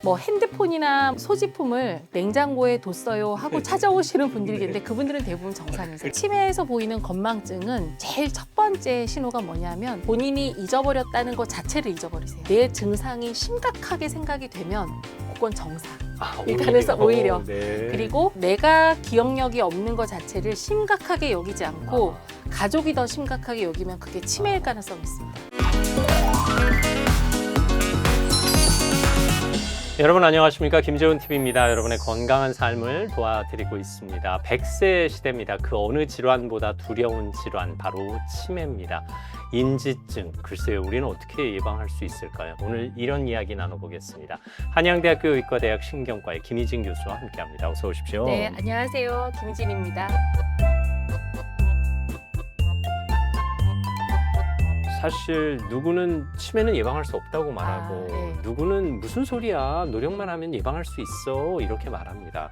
뭐 핸드폰이나 소지품을 냉장고에 뒀어요 하고 찾아오시는 분들이 계는데 그분들은 대부분 정상이세요. 치매에서 보이는 건망증은 제일 첫 번째 신호가 뭐냐면 본인이 잊어버렸다는 것 자체를 잊어버리세요. 내 증상이 심각하게 생각이 되면 그건 정상. 일단에서 오히려. 네. 그리고 내가 기억력이 없는 것 자체를 심각하게 여기지 않고 가족이 더 심각하게 여기면 그게 치매일 가능성이 있습니다. 여러분 안녕하십니까, 김재훈TV입니다. 여러분의 건강한 삶을 도와드리고 있습니다. 100세 시대입니다. 그 어느 질환보다 두려운 질환, 바로 치매입니다. 인지증, 글쎄요, 우리는 어떻게 예방할 수 있을까요? 오늘 이런 이야기 나눠보겠습니다. 한양대학교 의과대학 신경과의 김희진 교수와 함께합니다. 어서 오십시오. 네, 안녕하세요. 김진입니다. 사실 누구는 치매는 예방할 수 없다고 말하고 네. 누구는 무슨 소리야, 노력만 하면 예방할 수 있어, 이렇게 말합니다.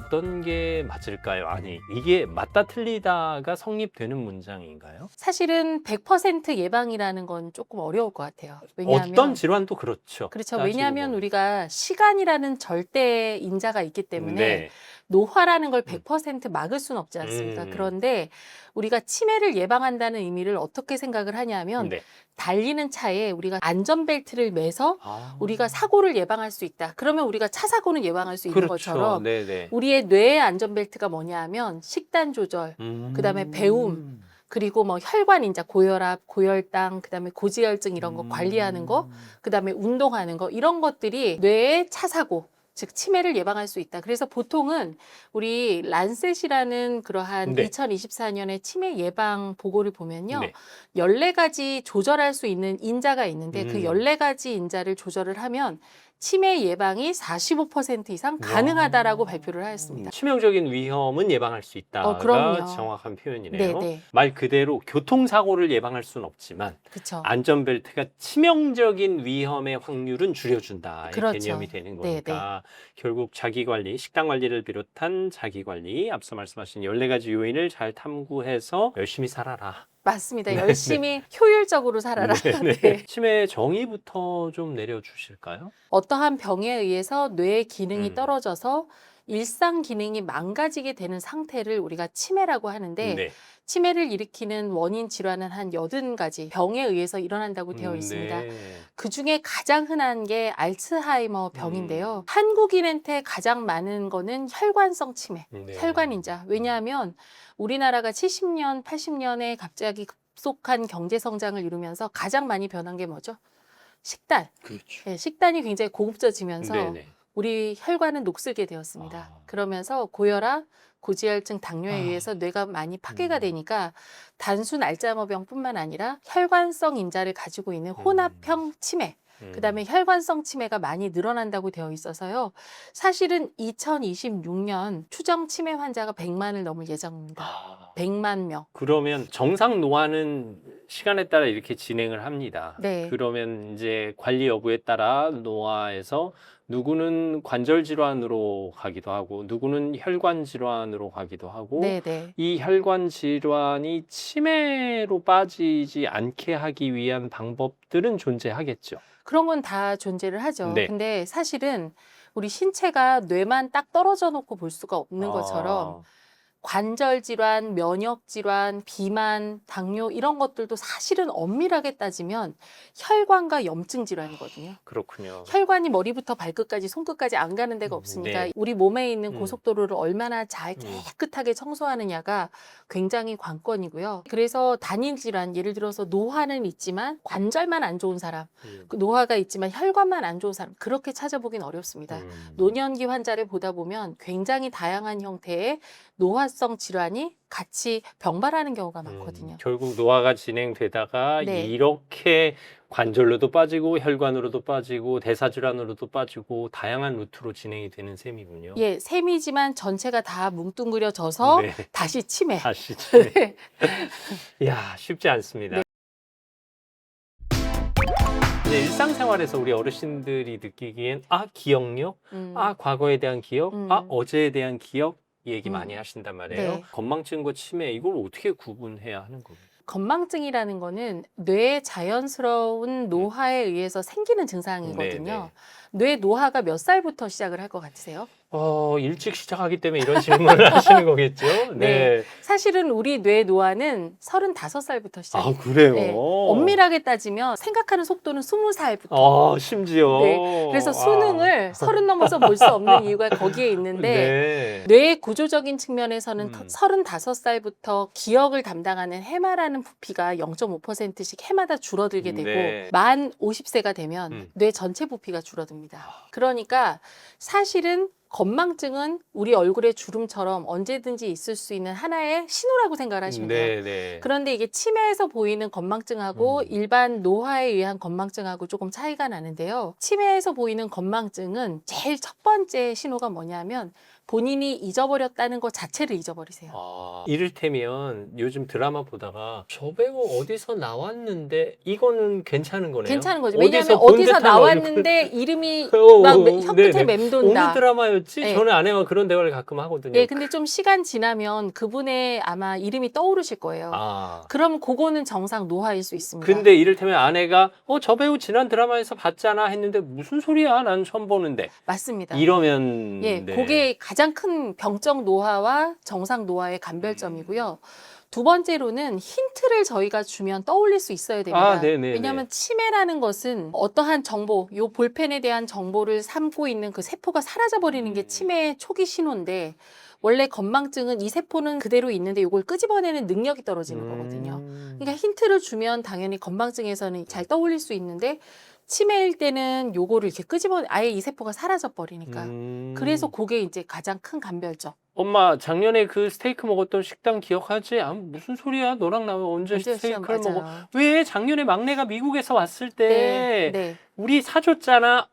어떤 게 맞을까요? 아니, 이게 맞다 틀리다가 성립되는 문장인가요? 사실은 100% 예방이라는 건 조금 어려울 것 같아요. 왜냐하면 어떤 질환도 그렇죠. 그렇죠. 따지고 왜냐하면 보면. 우리가 시간이라는 절대 인자가 있기 때문에 네. 노화라는 걸 100% 막을 수는 없지 않습니까? 음. 그런데 우리가 치매를 예방한다는 의미를 어떻게 생각을 하냐면 네. 달리는 차에 우리가 안전벨트를 매서 아. 우리가 사고를 예방할 수 있다. 그러면 우리가 차 사고는 예방할 수 있는 그렇죠. 것처럼 네네. 우리의 뇌의 안전벨트가 뭐냐 하면 식단 조절, 그다음에 배움, 그리고 뭐 혈관 인자, 고혈압, 고혈당, 그다음에 고지혈증 이런 거 관리하는 거, 그다음에 운동하는 거 이런 것들이 뇌의 차 사고 즉 치매를 예방할 수 있다. 그래서 보통은 우리 란셋이라는 그러한 네. 2024년의 치매 예방 보고를 보면요. 네. 14가지 조절할 수 있는 인자가 있는데 그 14가지 인자를 조절을 하면 치매 예방이 45% 이상 가능하다라고 발표를 하였습니다. 치명적인 위험은 예방할 수 있다가 그럼요. 정확한 표현이네요. 네네. 말 그대로 교통사고를 예방할 수는 없지만 그렇죠. 안전벨트가 치명적인 위험의 확률은 줄여준다. 이 그렇죠. 개념이 되는 거니까 결국 자기관리, 식단관리를 비롯한 자기관리, 앞서 말씀하신 14가지 요인을 잘 탐구해서 열심히 살아라. 맞습니다. 열심히 효율적으로 살아라. 네. 치매 정의부터 좀 내려주실까요? 어떠한 병에 의해서 뇌의 기능이 음. 떨어져서 일상 기능이 망가지게 되는 상태를 우리가 치매라고 하는데 네. 치매를 일으키는 원인 질환은 한 80가지 병에 의해서 일어난다고 되어 있습니다. 네. 그중에 가장 흔한 게 알츠하이머 병인데요. 한국인한테 가장 많은 거는 혈관성 치매, 네. 혈관인자. 왜냐하면 우리나라가 70년, 80년에 갑자기 급속한 경제 성장을 이루면서 가장 많이 변한 게 뭐죠? 식단. 그렇죠. 네, 식단이 굉장히 고급져지면서 네네. 우리 혈관은 녹슬게 되었습니다. 아. 그러면서 고혈압, 고지혈증, 당뇨에 아. 의해서 뇌가 많이 파괴가 되니까 단순 알츠하이머병뿐만 아니라 혈관성 인자를 가지고 있는 혼합형 치매, 그다음에 혈관성 치매가 많이 늘어난다고 되어 있어서요. 사실은 2026년 추정 치매 환자가 100만을 넘을 예정입니다. 아. 100만 명. 그러면 정상 노화는 시간에 따라 이렇게 진행을 합니다. 네. 그러면 이제 관리 여부에 따라 노화에서 누구는 관절 질환으로 가기도 하고 누구는 혈관 질환으로 가기도 하고 네네. 이 혈관 질환이 치매로 빠지지 않게 하기 위한 방법들은 존재하겠죠. 그런 건 다 존재를 하죠. 네. 근데 사실은 우리 신체가 뇌만 딱 떨어져 놓고 볼 수가 없는 것처럼 관절 질환, 면역 질환, 비만, 당뇨 이런 것들도 사실은 엄밀하게 따지면 혈관과 염증 질환이거든요. 그렇군요. 혈관이 머리부터 발끝까지 손끝까지 안 가는 데가 없으니까 네. 우리 몸에 있는 음. 고속도로를 얼마나 잘 깨끗하게 청소하느냐가 굉장히 관건이고요. 그래서 단일 질환, 예를 들어서 노화는 있지만 관절만 안 좋은 사람, 그 노화가 있지만 혈관만 안 좋은 사람 그렇게 찾아보긴 어렵습니다. 노년기 환자를 보다 보면 굉장히 다양한 형태의 노화성 질환이 같이 병발하는 경우가 많거든요. 결국 노화가 진행되다가 네. 이렇게 관절로도 빠지고 혈관으로도 빠지고 대사질환으로도 빠지고 다양한 루트로 진행이 되는 셈이군요. 예, 셈이지만 전체가 다 뭉뚱그려져서 네. 다시 치매. 다시 치매. 네. 이야, 쉽지 않습니다. 네, 일상생활에서 우리 어르신들이 느끼기엔 기억력, 과거에 대한 기억, 어제에 대한 기억, 이 얘기 많이 하신단 말이에요. 네. 건망증과 치매, 이걸 어떻게 구분해야 하는 겁니까? 건망증이라는 거는 뇌의 자연스러운 노화에 의해서 생기는 증상이거든요. 뇌 노화가 몇 살부터 시작을 할 것 같으세요? 일찍 시작하기 때문에 이런 질문을 하시는 거겠죠? 네. 사실은 우리 뇌 노화는 35살부터 시작해요. 그래요? 네. 엄밀하게 따지면 생각하는 속도는 20살부터. 심지어. 네. 그래서 수능을 30 넘어서 볼 수 없는 이유가 거기에 있는데 네. 뇌의 구조적인 측면에서는 35살부터 기억을 담당하는 해마라는 부피가 0.5%씩 해마다 줄어들게 되고 네. 만 50세가 되면 뇌 전체 부피가 줄어듭니다. 그러니까 사실은 건망증은 우리 얼굴의 주름처럼 언제든지 있을 수 있는 하나의 신호라고 생각을 하시면 돼요. 네. 그런데 이게 치매에서 보이는 건망증하고 일반 노화에 의한 건망증하고 조금 차이가 나는데요. 치매에서 보이는 건망증은 제일 첫 번째 신호가 뭐냐면 본인이 잊어버렸다는 것 자체를 잊어버리세요. 이를테면 요즘 드라마 보다가 저 배우 어디서 나왔는데 이거는 괜찮은 거네요. 괜찮은 거죠. 왜냐하면 본 어디서 듯한 나왔는데 이름이 막 혀끝에 네네. 맴돈다. 어느 드라마였지? 네. 저는 아내와 그런 대화를 가끔 하거든요. 네, 근데 좀 시간 지나면 그분의 아마 이름이 떠오르실 거예요. 그럼 그거는 정상 노화일 수 있습니다. 근데 이를테면 아내가 저 배우 지난 드라마에서 봤잖아 했는데 무슨 소리야? 난 처음 보는데. 맞습니다. 이러면 예, 그게 가장 큰 병적 노화와 정상 노화의 감별점이고요. 두 번째로는 힌트를 저희가 주면 떠올릴 수 있어야 됩니다. 네네네. 왜냐하면 치매라는 것은 어떠한 정보, 요 볼펜에 대한 정보를 삼고 있는 그 세포가 사라져버리는 게 치매의 초기 신호인데 원래 건망증은 이 세포는 그대로 있는데 이걸 끄집어내는 능력이 떨어지는 거거든요. 그러니까 힌트를 주면 당연히 건망증에서는 잘 떠올릴 수 있는데 치매일 때는 요거를 이렇게 끄집어 아예 이 세포가 사라져 버리니까 그래서 그게 이제 가장 큰 감별점. 엄마 작년에 그 스테이크 먹었던 식당 기억하지? 무슨 소리야? 너랑 나랑 언제 언제 스테이크를 시험, 먹어? 맞아요. 왜 작년에 막내가 미국에서 왔을 때 네. 우리 사줬잖아.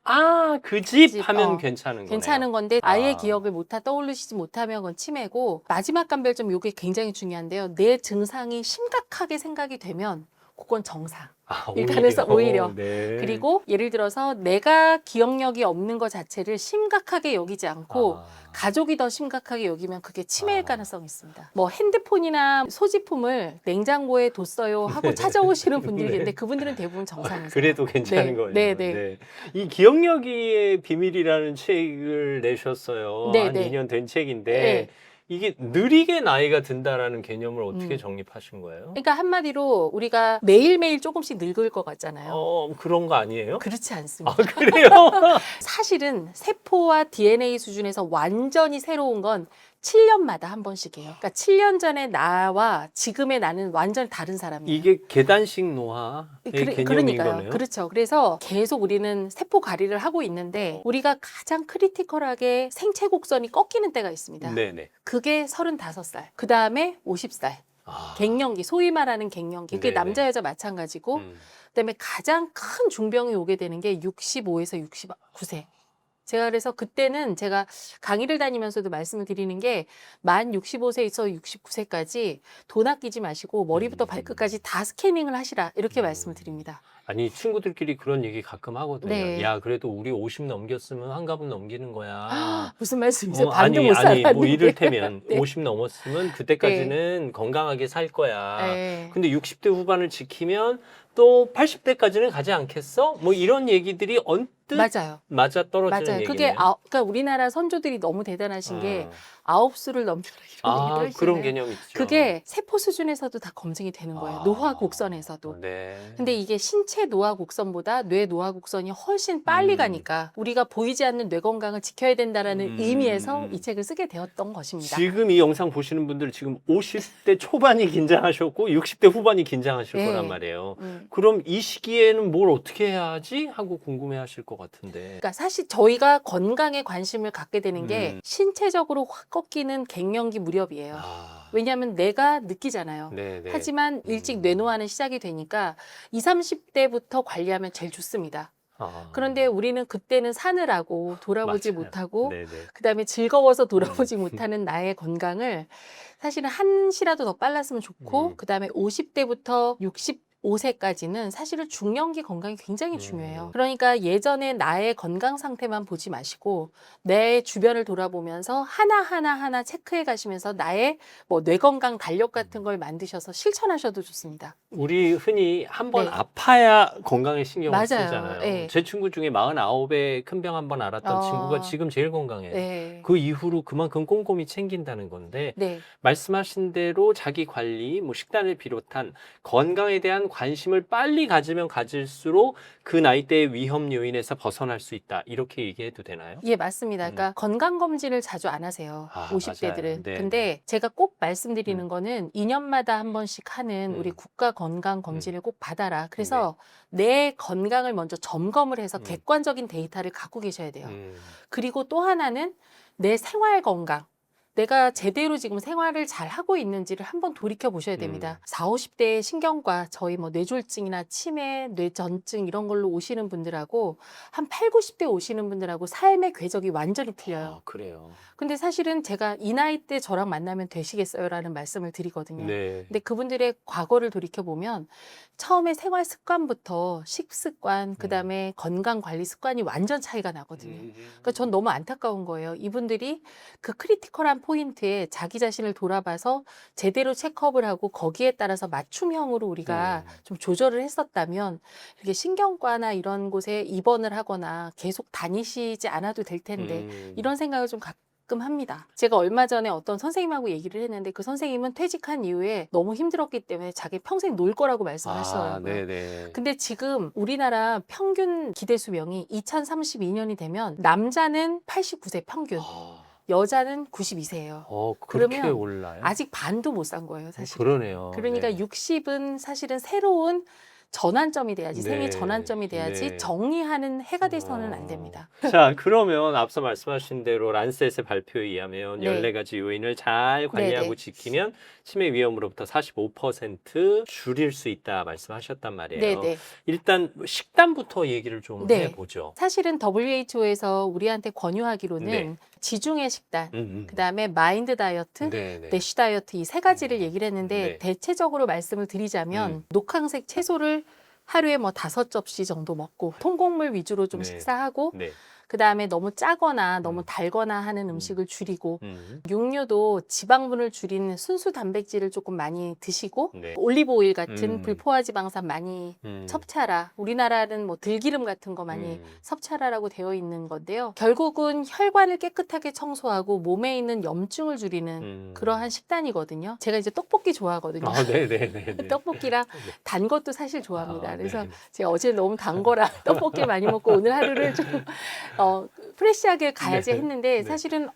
그 집 하면 괜찮은 거네요. 괜찮은 건데 아예 기억을 떠올리시지 못하면 그건 치매고 마지막 감별점 요게 굉장히 중요한데요. 내 증상이 심각하게 생각이 되면 그건 정상. 일단에서 오히려. 네. 그리고 예를 들어서 내가 기억력이 없는 것 자체를 심각하게 여기지 않고 가족이 더 심각하게 여기면 그게 치매일 가능성이 있습니다. 뭐 핸드폰이나 소지품을 냉장고에 뒀어요 하고 찾아오시는 분들이 있는데 그분들은 대부분 정상이세요. 그래도 괜찮은 거예요. 네. 이 기억력의 비밀이라는 책을 내셨어요. 네, 한 네. 2년 된 책인데 네. 이게 느리게 나이가 든다라는 개념을 어떻게 정립하신 거예요? 그러니까 한마디로 우리가 매일매일 조금씩 늙을 것 같잖아요. 그런 거 아니에요? 그렇지 않습니다. 그래요? 사실은 세포와 DNA 수준에서 완전히 새로운 건 7년마다 한 번씩이에요. 그러니까 7년 전에 나와 지금의 나는 완전히 다른 사람이에요. 이게 계단식 노화의 개념인 그러니까요. 거네요. 그렇죠. 그래서 계속 우리는 세포 가리를 하고 있는데 우리가 가장 크리티컬하게 생체 곡선이 꺾이는 때가 있습니다. 네네. 그게 35살. 그 다음에 50살. 갱년기, 소위 말하는 갱년기. 그게 네네. 남자 여자 마찬가지고 그다음에 가장 큰 중병이 오게 되는 게 65에서 69세. 제가 그래서 그때는 제가 강의를 다니면서도 말씀을 드리는 게 만 65세에서 69세까지 돈 아끼지 마시고 머리부터 발끝까지 다 스캐닝을 하시라 이렇게 말씀을 드립니다. 아니 친구들끼리 그런 얘기 가끔 하거든요. 네. 야 그래도 우리 50 넘겼으면 한갑은 넘기는 거야. 무슨 말씀이세요? 반도 못 아니 살았는데. 뭐 이를테면 네. 50 넘었으면 그때까지는 건강하게 살 거야. 네. 근데 60대 후반을 지키면 또 80대까지는 가지 않겠어? 뭐 이런 얘기들이 언뜻 맞아요. 맞아 떨어지는 맞아요. 얘기네요. 그게 그러니까 우리나라 선조들이 너무 대단하신 게 9수를 넘겨라 이런 얘기를 하시잖아요. 그런 개념 있죠. 그게 세포 수준에서도 다 검증이 되는 거예요. 노화 곡선에서도. 네. 근데 이게 신체 노화 곡선보다 뇌 노화 곡선이 훨씬 빨리 가니까 우리가 보이지 않는 뇌 건강을 지켜야 된다라는 의미에서 이 책을 쓰게 되었던 것입니다. 지금 이 영상 보시는 분들 지금 50대 초반이 긴장하셨고 60대 후반이 긴장하실 네. 거란 말이에요. 그럼 이 시기에는 뭘 어떻게 해야 하지? 하고 궁금해하실 것 같은데. 그러니까 사실 저희가 건강에 관심을 갖게 되는 게 신체적으로 확 꺾이는 갱년기 무렵이에요. 왜냐하면 내가 느끼잖아요. 네네. 하지만 일찍 뇌노화는 시작이 되니까 20, 30대부터 관리하면 제일 좋습니다. 그런데 우리는 그때는 사느라고 돌아보지 맞아요. 못하고 네네. 그다음에 즐거워서 돌아보지 못하는 나의 건강을 사실은 한시라도 더 빨랐으면 좋고 그다음에 50대부터 65세까지는 사실은 중년기 건강이 굉장히 중요해요. 그러니까 예전에 나의 건강 상태만 보지 마시고 내 주변을 돌아보면서 하나 체크해 가시면서 나의 뭐 뇌 건강 달력 같은 걸 만드셔서 실천하셔도 좋습니다. 우리 흔히 한번 네. 아파야 건강에 신경을 맞아요. 쓰잖아요. 네. 제 친구 중에 49에 큰 병 한 번 앓았던 친구가 지금 제일 건강해요. 네. 그 이후로 그만큼 꼼꼼히 챙긴다는 건데 네. 말씀하신 대로 자기 관리, 뭐 식단을 비롯한 건강에 대한 관심을 빨리 가지면 가질수록 그 나이대의 위험 요인에서 벗어날 수 있다. 이렇게 얘기해도 되나요? 예, 맞습니다. 그러니까 건강 검진을 자주 안 하세요. 아, 50대들은. 맞아요. 네. 근데 제가 꼭 말씀드리는 거는 2년마다 한 번씩 하는 우리 음. 국가 건강 검진을 꼭 받아라. 그래서 내 건강을 먼저 점검을 해서 객관적인 데이터를 갖고 계셔야 돼요. 그리고 또 하나는 내 생활 건강. 내가 제대로 지금 생활을 잘 하고 있는지를 한번 돌이켜 보셔야 됩니다. 40, 50대의 신경과 저희 뭐 뇌졸중이나 치매, 뇌전증 이런 걸로 오시는 분들하고 한 8, 90대 오시는 분들하고 삶의 궤적이 완전히 틀려요. 아, 그래요. 근데 사실은 제가 이 나이 때 저랑 만나면 되시겠어요? 라는 말씀을 드리거든요. 네. 근데 그분들의 과거를 돌이켜 보면 처음에 생활 습관부터 식습관, 그다음에 건강 관리 습관이 완전 차이가 나거든요. 그러니까 전 너무 안타까운 거예요. 이분들이 그 크리티컬한 포인트에 자기 자신을 돌아봐서 제대로 체크업을 하고 거기에 따라서 맞춤형으로 우리가 좀 조절을 했었다면 이렇게 신경과나 이런 곳에 입원을 하거나 계속 다니시지 않아도 될 텐데 이런 생각을 좀 가끔 합니다. 제가 얼마 전에 어떤 선생님하고 얘기를 했는데 그 선생님은 퇴직한 이후에 너무 힘들었기 때문에 자기 평생 놀 거라고 말씀하셨어요. 네네. 근데 지금 우리나라 평균 기대 수명이 2032년이 되면 남자는 89세 평균, 여자는 92세예요. 그렇게 그러면 올라요? 아직 반도 못 산 거예요, 사실. 그러네요. 그러니까 네. 60은 사실은 새로운 전환점이 돼야지, 네. 생애 전환점이 돼야지 네. 정리하는 해가 돼서는 안 됩니다. 자, 그러면 앞서 말씀하신 대로 란셋의 발표에 의하면 네. 14가지 요인을 잘 관리하고 네네. 지키면 치매 위험으로부터 45% 줄일 수 있다 말씀하셨단 말이에요. 네네. 일단 식단부터 얘기를 좀 네. 해보죠. 사실은 WHO에서 우리한테 권유하기로는 네. 지중해 식단, 그다음에 마인드 다이어트, 네네. 내쉬 다이어트 이 세 가지를 얘기를 했는데 네. 대체적으로 말씀을 드리자면 녹황색 채소를 하루에 뭐 5접시 정도 먹고 통곡물 위주로 좀 네. 식사하고 네. 그다음에 너무 짜거나 너무 달거나 하는 음식을 줄이고 육류도 지방분을 줄인 순수 단백질을 조금 많이 드시고 네. 올리브 오일 같은 불포화 지방산 많이 섭취하라. 우리나라는 뭐 들기름 같은 거 많이 섭취하라라고 되어 있는 건데요. 결국은 혈관을 깨끗하게 청소하고 몸에 있는 염증을 줄이는 그러한 식단이거든요. 제가 이제 떡볶이 좋아하거든요. 네네네. 떡볶이랑 단 것도 사실 좋아합니다. 그래서 네. 제가 어제 너무 단 거라 떡볶이 많이 먹고 오늘 하루를 좀 프레시하게 가야지 네. 했는데 네. 사실은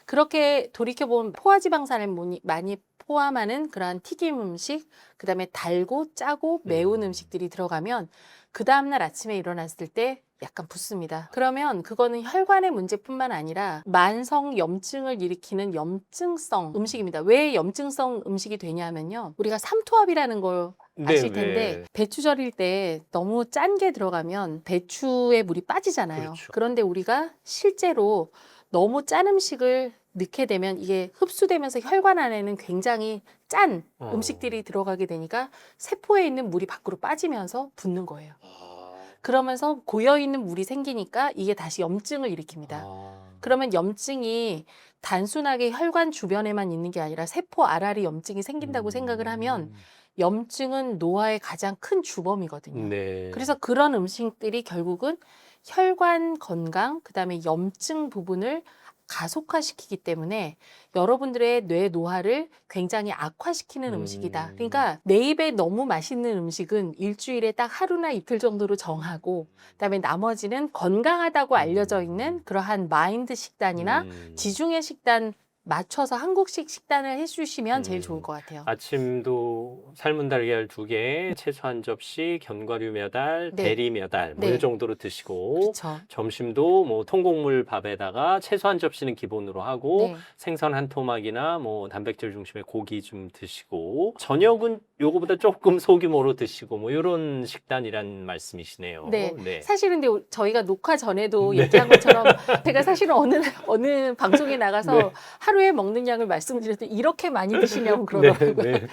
그렇게 돌이켜보면 포화지방산을 많이 포함하는 그러한 튀김 음식, 그다음에 달고 짜고 매운 음식들이 들어가면 그 다음날 아침에 일어났을 때 약간 붓습니다. 그러면 그거는 혈관의 문제뿐만 아니라 만성 염증을 일으키는 염증성 음식입니다. 왜 염증성 음식이 되냐면요. 우리가 삼투압이라는 걸 아실 텐데 배추 절일 때 너무 짠 게 들어가면 배추에 물이 빠지잖아요. 그렇죠. 그런데 우리가 실제로 너무 짠 음식을 넣게 되면 이게 흡수되면서 혈관 안에는 굉장히 짠 음식들이 들어가게 되니까 세포에 있는 물이 밖으로 빠지면서 붓는 거예요. 그러면서 고여있는 물이 생기니까 이게 다시 염증을 일으킵니다. 그러면 염증이 단순하게 혈관 주변에만 있는 게 아니라 세포 알알이 염증이 생긴다고 생각을 하면 염증은 노화의 가장 큰 주범이거든요. 네. 그래서 그런 음식들이 결국은 혈관 건강, 그다음에 염증 부분을 가속화시키기 때문에 여러분들의 뇌 노화를 굉장히 악화시키는 음식이다. 그러니까 내 입에 너무 맛있는 음식은 일주일에 딱 하루나 이틀 정도로 정하고 그다음에 나머지는 건강하다고 알려져 있는 그러한 마인드 식단이나 지중해 식단 맞춰서 한국식 식단을 해주시면 제일 좋을 것 같아요. 아침도 삶은 달걀 2개, 채소 1접시, 견과류 몇 알, 네. 대리 몇 알, 뭐 네. 이 정도로 드시고 그렇죠. 점심도 뭐 통곡물 밥에다가 채소 1접시는 기본으로 하고 네. 생선 1토막이나 뭐 단백질 중심의 고기 좀 드시고 저녁은 요거보다 조금 소규모로 드시고 뭐 이런 식단이란 말씀이시네요. 네. 사실은 근데 저희가 녹화 전에도 네. 얘기한 것처럼 제가 사실은 어느 방송에 나가서 네. 하루에 먹는 양을 말씀드렸더니 이렇게 많이 드시냐고 그러더라고요. 네.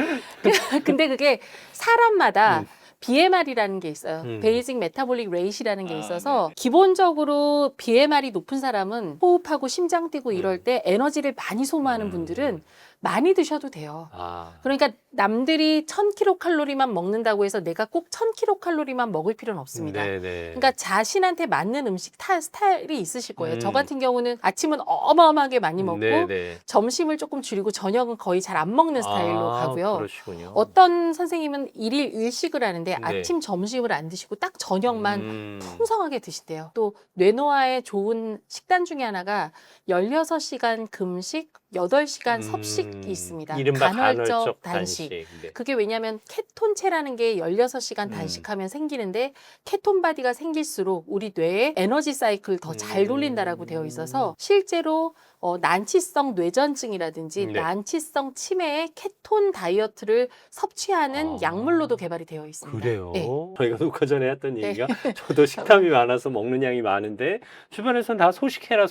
근데 그게 사람마다 BMR이라는 게 있어요. 베이직 메타볼릭 레이트라는 게 있어서 기본적으로 BMR이 높은 사람은 호흡하고 심장 뛰고 이럴 때 에너지를 많이 소모하는 분들은 많이 드셔도 돼요. 아. 그러니까 남들이 1000kcal만 먹는다고 해서 내가 꼭 1000kcal만 먹을 필요는 없습니다. 네네. 그러니까 자신한테 맞는 음식 스타일이 있으실 거예요. 저 음. 같은 경우는 아침은 어마어마하게 많이 먹고 네네. 점심을 조금 줄이고 저녁은 거의 잘 안 먹는 스타일로 아, 가고요. 그러시군요. 어떤 선생님은 일일 일식을 하는데 네. 아침, 점심을 안 드시고 딱 저녁만 음. 풍성하게 드시대요. 또 뇌노화에 좋은 식단 중에 하나가 16시간 금식, 8시간 섭식이 있습니다. 이른바 간헐적 단식. 네. 그게 왜냐하면 케톤체라는 게 16시간 단식하면 생기는데 케톤 바디가 생길수록 우리 뇌의 에너지 사이클 더 잘 돌린다라고 되어 있어서 실제로 난치성 뇌전증이라든지 네. 난치성 치매에 케톤 다이어트를 섭취하는 아. 약물로도 개발이 되어 있습니다. 그래요. 네. 저희가 녹화 전에 했던 얘기가 저도 식탐이 많아서 먹는 양이 많은데 주변에서는 다 소식해라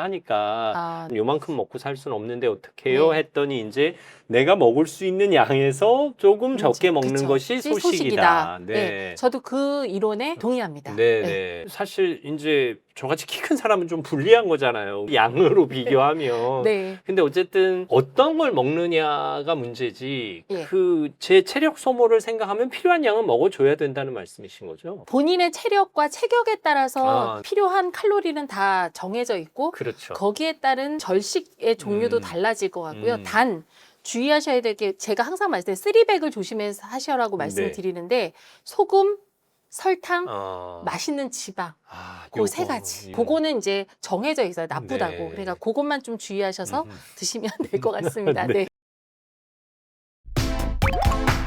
하니까 아, 요만큼 먹고 살 수는 없는데 어떡해요? 네. 했더니 이제 내가 먹을 수 있는 양에서 조금 적게 먹는 그쵸. 것이 소식이다. 네. 저도 그 이론에 동의합니다. 네. 사실 이제 저같이 키 큰 사람은 좀 불리한 거잖아요. 양으로 비교하면. 네. 근데 어쨌든 어떤 걸 먹느냐가 문제지. 예. 그 제 체력 소모를 생각하면 필요한 양은 먹어줘야 된다는 말씀이신 거죠? 본인의 체력과 체격에 따라서 아. 필요한 칼로리는 다 정해져 있고 그렇죠. 거기에 따른 절식의 종류도 달라질 것 같고요. 단 주의하셔야 될 게 제가 항상 말씀드려요. 쓰리백을 조심해서 하셔라고 말씀을 네. 드리는데 소금, 설탕, 어. 맛있는 지방 그 요거. 세 가지. 예. 그거는 이제 정해져 있어요. 나쁘다고. 네. 그러니까 그것만 좀 주의하셔서 음흠. 드시면 될 것 같습니다. 네. 네.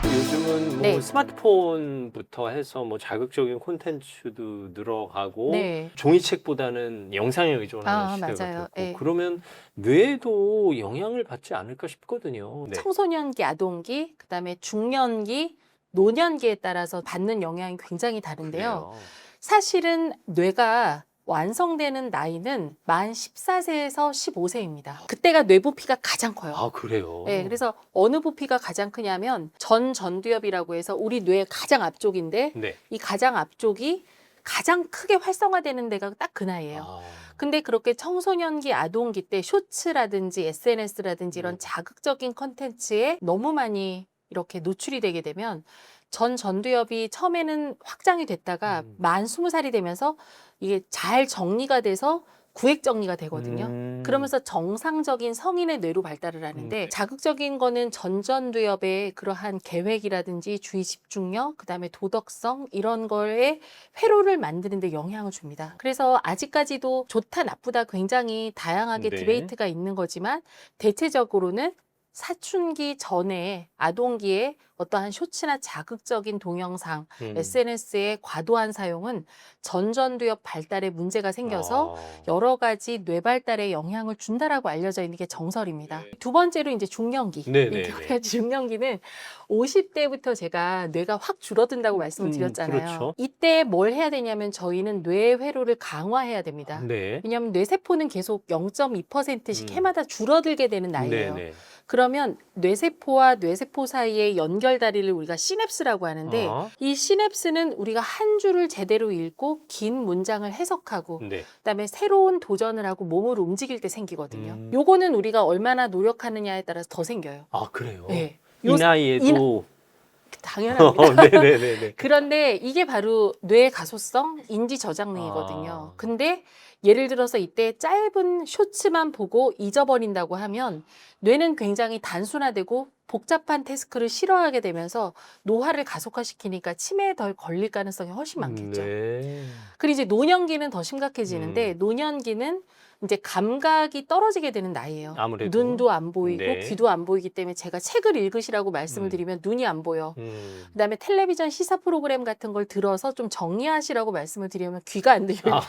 요즘은 뭐 네. 스마트폰부터 해서 뭐 자극적인 콘텐츠도 늘어가고 네. 종이책보다는 영상에 의존하는 시대가 맞아요. 됐고 예. 그러면 뇌에도 영향을 받지 않을까 싶거든요. 네. 청소년기, 아동기, 그다음에 중년기, 노년기에 따라서 받는 영향이 굉장히 다른데요. 그래요. 사실은 뇌가 완성되는 나이는 만 14세에서 15세입니다. 그때가 뇌 부피가 가장 커요. 아, 그래요? 네, 그래서 어느 부피가 가장 크냐면 전두엽이라고 해서 우리 뇌의 가장 앞쪽인데 네. 이 가장 앞쪽이 가장 크게 활성화되는 데가 딱 그 나이예요. 아, 근데 그렇게 청소년기, 아동기 때 쇼츠라든지 SNS라든지 이런 자극적인 컨텐츠에 너무 많이 이렇게 노출이 되게 되면 전두엽이 처음에는 확장이 됐다가 만 20살이 되면서 이게 잘 정리가 돼서 구획 정리가 되거든요. 그러면서 정상적인 성인의 뇌로 발달을 하는데 자극적인 거는 전두엽의 그러한 계획이라든지 주의 집중력, 그다음에 도덕성 이런 거에 회로를 만드는 데 영향을 줍니다. 그래서 아직까지도 좋다 나쁘다 굉장히 다양하게 네. 디베이트가 있는 거지만 대체적으로는 사춘기 전에 아동기에 어떠한 쇼츠나 자극적인 동영상, SNS의 과도한 사용은 전두엽 발달에 문제가 생겨서 여러 가지 뇌 발달에 영향을 준다라고 알려져 있는 게 정설입니다. 두 번째로 이제 중년기. 네네. 중년기는 50대부터 제가 뇌가 확 줄어든다고 말씀을 드렸잖아요. 그렇죠. 이때 뭘 해야 되냐면 저희는 뇌 회로를 강화해야 됩니다. 네. 왜냐하면 뇌세포는 계속 0.2%씩 해마다 줄어들게 되는 나이예요. 네네. 그러면 뇌세포와 뇌세포 사이의 연결다리를 우리가 시냅스라고 하는데 이 시냅스는 우리가 한 줄을 제대로 읽고 긴 문장을 해석하고 네. 그다음에 새로운 도전을 하고 몸을 움직일 때 생기거든요. 요거는 우리가 얼마나 노력하느냐에 따라서 더 생겨요. 아, 그래요? 네. 이 나이에도 당연합니다. 네네네. 그런데 이게 바로 뇌 가소성 인지 저장능이거든요. 근데 예를 들어서 이때 짧은 쇼츠만 보고 잊어버린다고 하면 뇌는 굉장히 단순화되고 복잡한 태스크를 싫어하게 되면서 노화를 가속화시키니까 치매에 덜 걸릴 가능성이 훨씬 많겠죠. 네. 그리고 이제 노년기는 더 심각해지는데 노년기는 이제 감각이 떨어지게 되는 나이예요. 아무래도. 눈도 안 보이고 네. 귀도 안 보이기 때문에 제가 책을 읽으시라고 말씀을 드리면 눈이 안 보여. 그다음에 텔레비전 시사 프로그램 같은 걸 들어서 좀 정리하시라고 말씀을 드리면 귀가 안 들려요.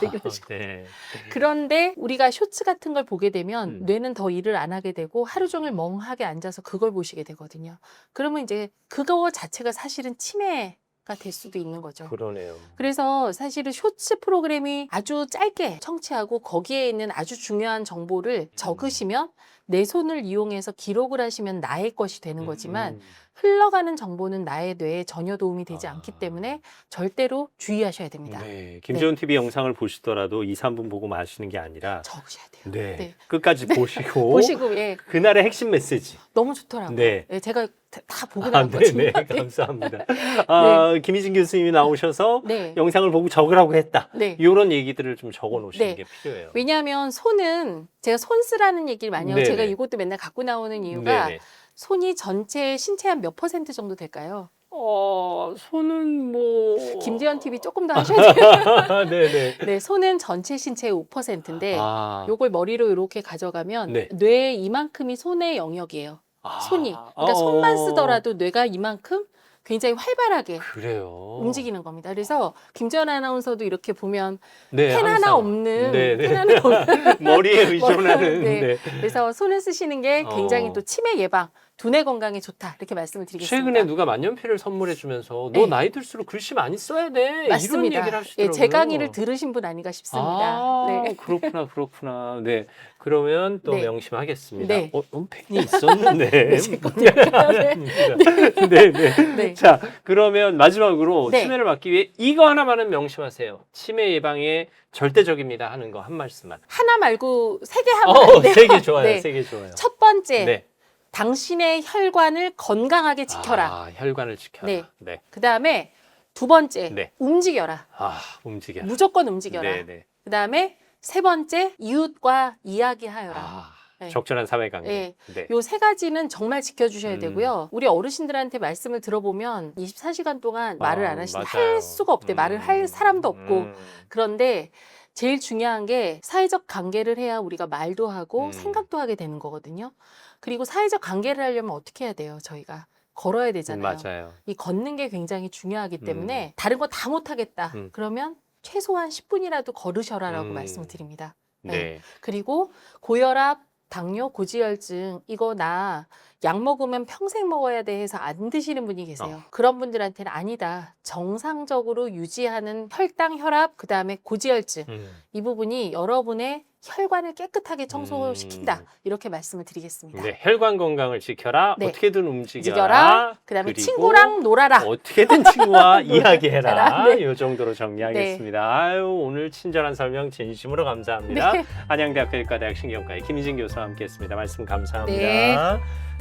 네. 그런데 우리가 쇼츠 같은 걸 보게 되면 뇌는 더 일을 안 하게 되고 하루 종일 멍하게 앉아서 그걸 보시게 되거든요. 그러면 이제 그거 자체가 사실은 치매가 될 수도 있는 거죠. 그러네요. 그래서 사실은 쇼츠 프로그램이 아주 짧게 청취하고 거기에 있는 아주 중요한 정보를 적으시면 내 손을 이용해서 기록을 하시면 나의 것이 되는 거지만 흘러가는 정보는 나의 뇌에 전혀 도움이 되지 않기 때문에 절대로 주의하셔야 됩니다. 네. 김재훈 TV 영상을 보시더라도 2, 3분 보고 마시는 게 아니라 적으셔야 돼요. 네. 네. 끝까지 보시고 보시고 예, 그날의 핵심 메시지. 너무 좋더라고요. 네. 예, 제가 다 보고 아, 나왔거든요. 네네. 감사합니다. 김희진 교수님이 나오셔서 네. 영상을 보고 적으라고 했다. 네. 이런 얘기들을 좀 적어 놓으시는 네. 게 필요해요. 왜냐하면 손은 제가 손 쓰라는 얘기를 많이 하고 네네. 제가 이것도 맨날 갖고 나오는 이유가 네네. 손이 전체 신체 한 몇 % 정도 될까요? 손은 뭐 김재현 TV 조금 더 하셔야 돼요. 네네. 네, 손은 전체 신체의 5%인데 아, 요걸 머리로 이렇게 가져가면 네. 뇌 이만큼이 손의 영역이에요. 아. 손이. 그러니까 손만 쓰더라도 뇌가 이만큼 굉장히 활발하게 그래요. 움직이는 겁니다. 그래서 김재현 아나운서도 이렇게 보면 네, 펜 하나 항상. 없는 네네. 펜 하나 없는 머리에 의존하는. 네. 네. 그래서 손을 쓰시는 게 굉장히 어. 또 치매 예방, 두뇌 건강에 좋다 이렇게 말씀을 드리겠습니다. 최근에 누가 만년필을 선물해 주면서 너 네. 나이 들수록 글씨 많이 써야 돼. 이런 맞습니다. 얘기를 하시더라고요. 예, 제 강의를 들으신 분 아닌가 싶습니다. 아, 네. 그렇구나. 네. 그러면 또 네. 명심하겠습니다. 네. 펜이 있었는데. 네, 제 거니까요. 네. 네. 네. 자, 그러면 마지막으로 네. 치매를 막기 위해 이거 하나만은 명심하세요. 치매 예방에 절대적입니다 하는 거 한 말씀만. 하나 말고 세 개 하면 안 돼요. 세 개 좋아요. 네. 세 개 좋아요. 첫 번째, 네. 당신의 혈관을 건강하게 지켜라. 아, 혈관을 지켜라. 네. 네. 그 다음에 두 번째, 네. 움직여라. 아, 움직여. 무조건 움직여라. 네. 그 다음에 세 번째, 이웃과 이야기하여라. 아, 네. 적절한 사회관계. 네. 네. 요 세 가지는 정말 지켜주셔야 음. 되고요. 우리 어르신들한테 말씀을 들어보면 24시간 동안 말을 안 하시면 맞아요. 할 수가 없대. 말을 할 사람도 없고. 음. 그런데 제일 중요한 게 사회적 관계를 해야 우리가 말도 하고 생각도 하게 되는 거거든요. 그리고 사회적 관계를 하려면 어떻게 해야 돼요? 저희가 걸어야 되잖아요. 맞아요. 이 걷는 게 굉장히 중요하기 때문에 다른 거 다 못하겠다. 그러면 최소한 10분이라도 걸으셔라라고 말씀을 드립니다. 네. 그리고 고혈압, 당뇨, 고지혈증 이거 나 약 먹으면 평생 먹어야 돼 해서 안 드시는 분이 계세요. 그런 분들한테는 아니다. 정상적으로 유지하는 혈당, 혈압, 그다음에 고지혈증 이 부분이 여러분의 혈관을 깨끗하게 청소시킨다. 이렇게 말씀을 드리겠습니다. 네, 혈관 건강을 지켜라. 네. 어떻게든 움직여라. 움직여라. 그다음에 그리고 친구랑 놀아라. 어떻게든 친구와 이야기해라. 네. 이 정도로 정리하겠습니다. 아유, 오늘 친절한 설명 진심으로 감사합니다. 네. 안양대학교 의과대학 신경과의 김희진 교수와 함께했습니다. 말씀 감사합니다. 네.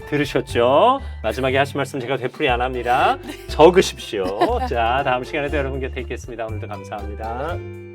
들으셨죠? 마지막에 하신 말씀 제가 되풀이 안 합니다. 적으십시오. 자, 다음 시간에도 여러분 곁에 있겠습니다. 오늘도 감사합니다.